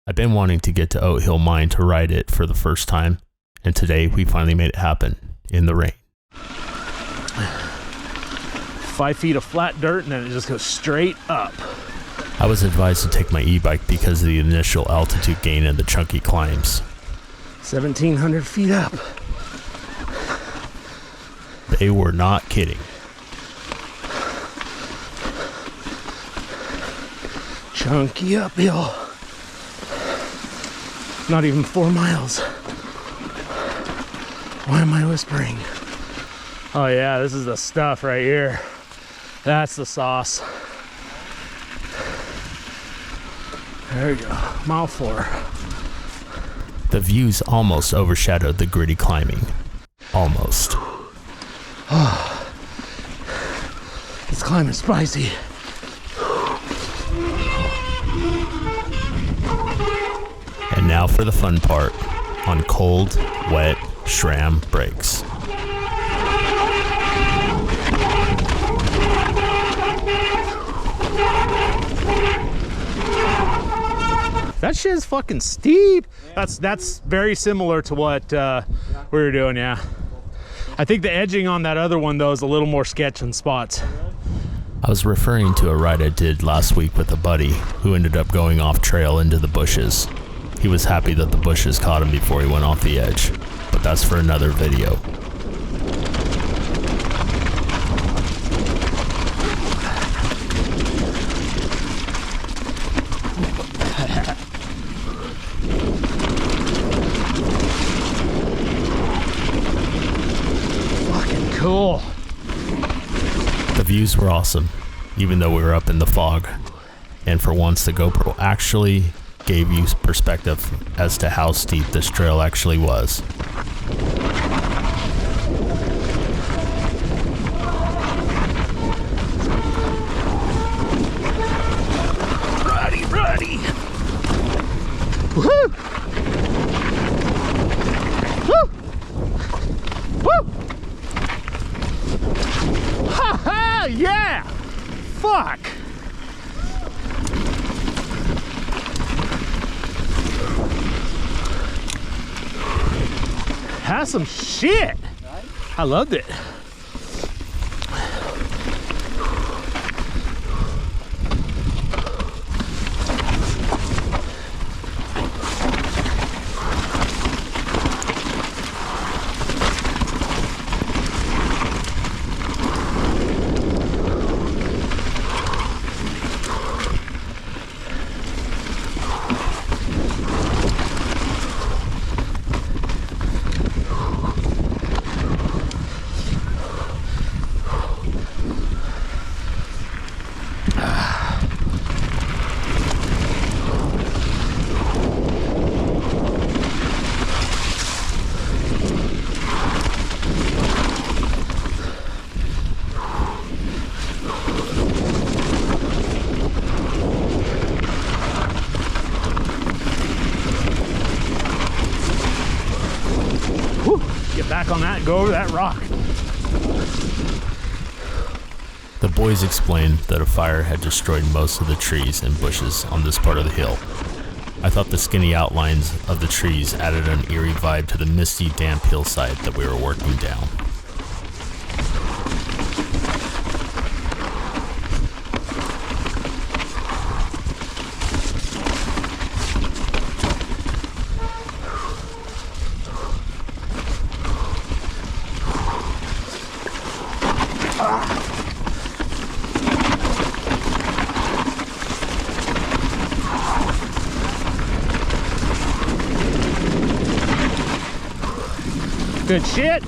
I've been wanting to get to Oat Hill Mine to ride it for the first time, and today we finally made it happen in the rain. 5 feet of flat dirt and then it just goes straight up. I was advised to take my e-bike because of the initial altitude gain and the chunky climbs. 1,700 feet up. They were not kidding. Chunky uphill. Not even 4 miles. Why am I whispering? Oh yeah, this is the stuff right here. That's the sauce. There we go, mile 4. The views almost overshadowed the gritty climbing. Almost. This climb is spicy. And now for the fun part on cold, wet SRAM brakes. That shit is fucking steep. That's very similar to what we were doing, yeah. I think the edging on that other one though is a little more sketch in spots. I was referring to a ride I did last week with a buddy who ended up going off trail into the bushes. He was happy that the bushes caught him before he went off the edge, but that's for another video. Fucking cool. The views were awesome, even though we were up in the fog. And for once, the GoPro actually gave you perspective as to how steep this trail actually was. Ruddy. Woohoo! Woo! Woo! Ha ha! Yeah! Fuck! That's some shit. I loved it. Get back on that and go over that rock. The boys explained that a fire had destroyed most of the trees and bushes on this part of the hill. I thought the skinny outlines of the trees added an eerie vibe to the misty, damp hillside that we were working down. Good shit.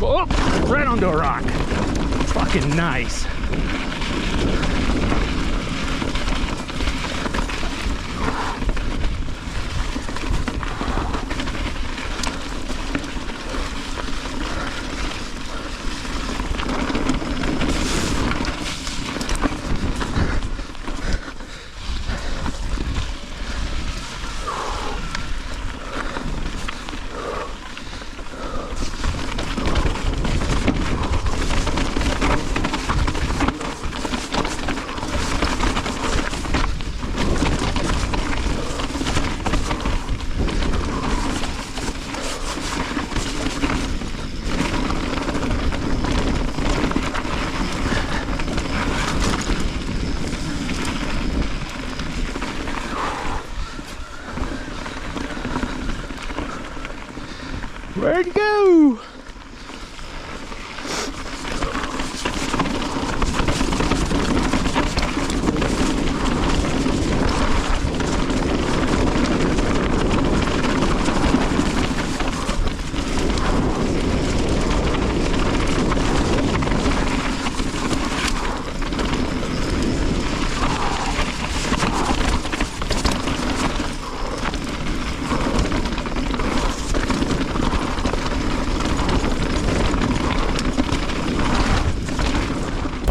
Oh, right onto a rock. Fucking nice.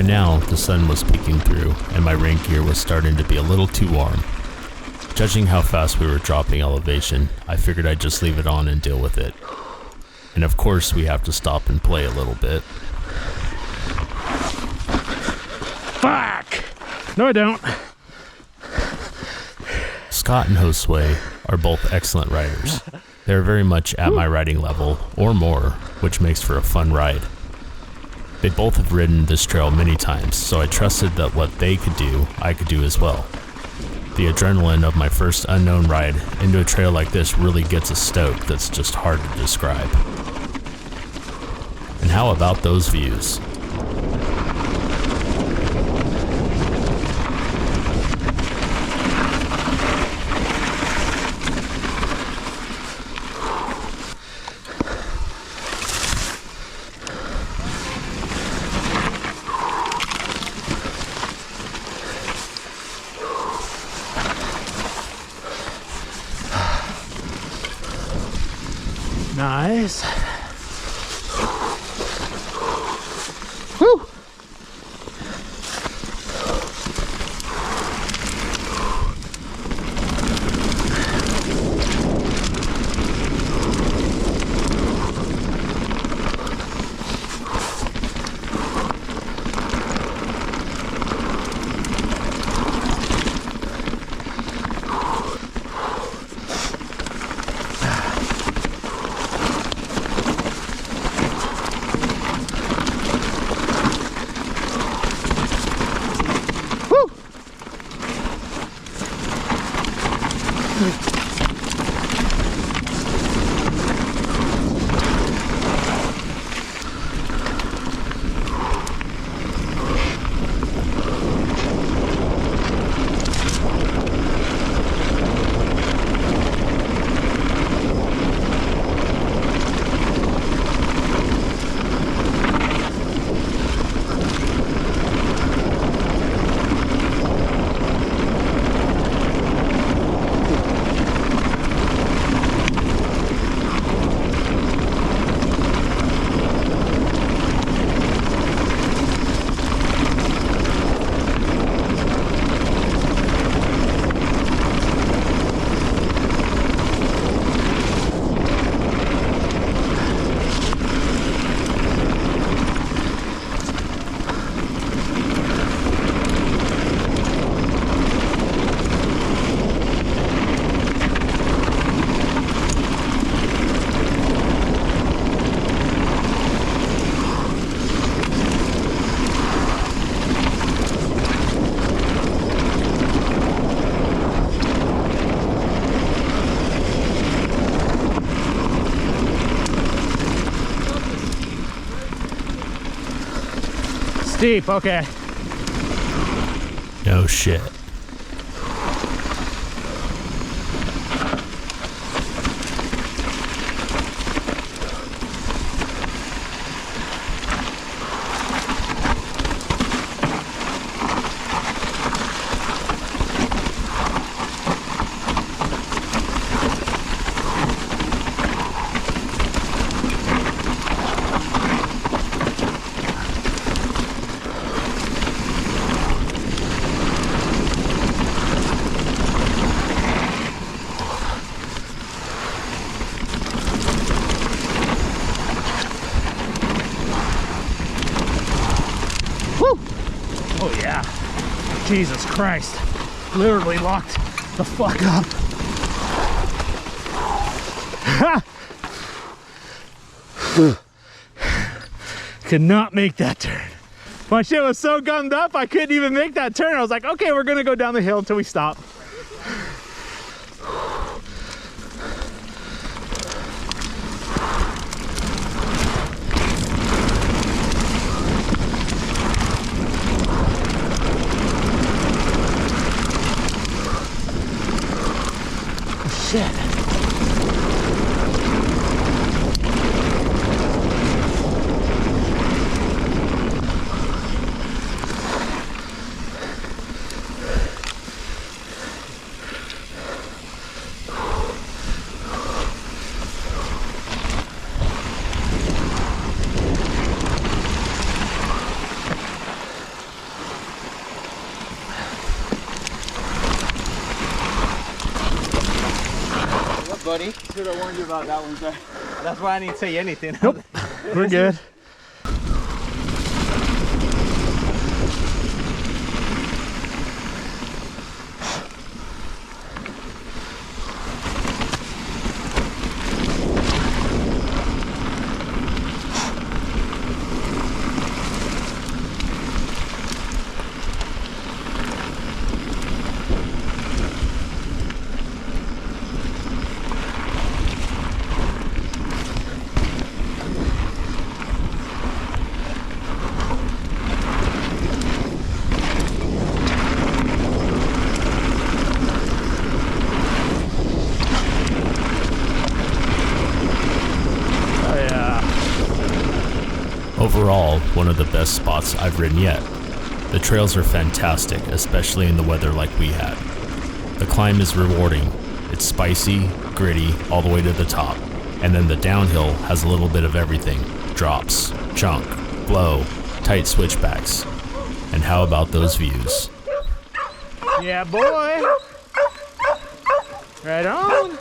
By now, the sun was peeking through, and my rain gear was starting to be a little too warm. Judging how fast we were dropping elevation, I figured I'd just leave it on and deal with it. And of course, we have to stop and play a little bit. Fuck! No, I don't. Scott and Josue are both excellent riders. They're very much at my riding level, or more, which makes for a fun ride. They both have ridden this trail many times, so I trusted that what they could do, I could do as well. The adrenaline of my first unknown ride into a trail like this really gets a stoke that's just hard to describe. And how about those views? Nice. Woo! Steep, okay. No shit. Oh yeah. Jesus Christ. Literally locked the fuck up. Could not make that turn. My shit was so gummed up I couldn't even make that turn. I was like, okay, we're gonna go down the hill until we stop. Shit. buddy. Should have warned you about that one, sir. That's why I didn't say anything. Nope. We're good. Overall, one of the best spots I've ridden yet. The trails are fantastic, especially in the weather like we had. The climb is rewarding. It's spicy, gritty, all the way to the top. And then the downhill has a little bit of everything. Drops, chunk, blow, tight switchbacks. And how about those views? Yeah, boy. Right on.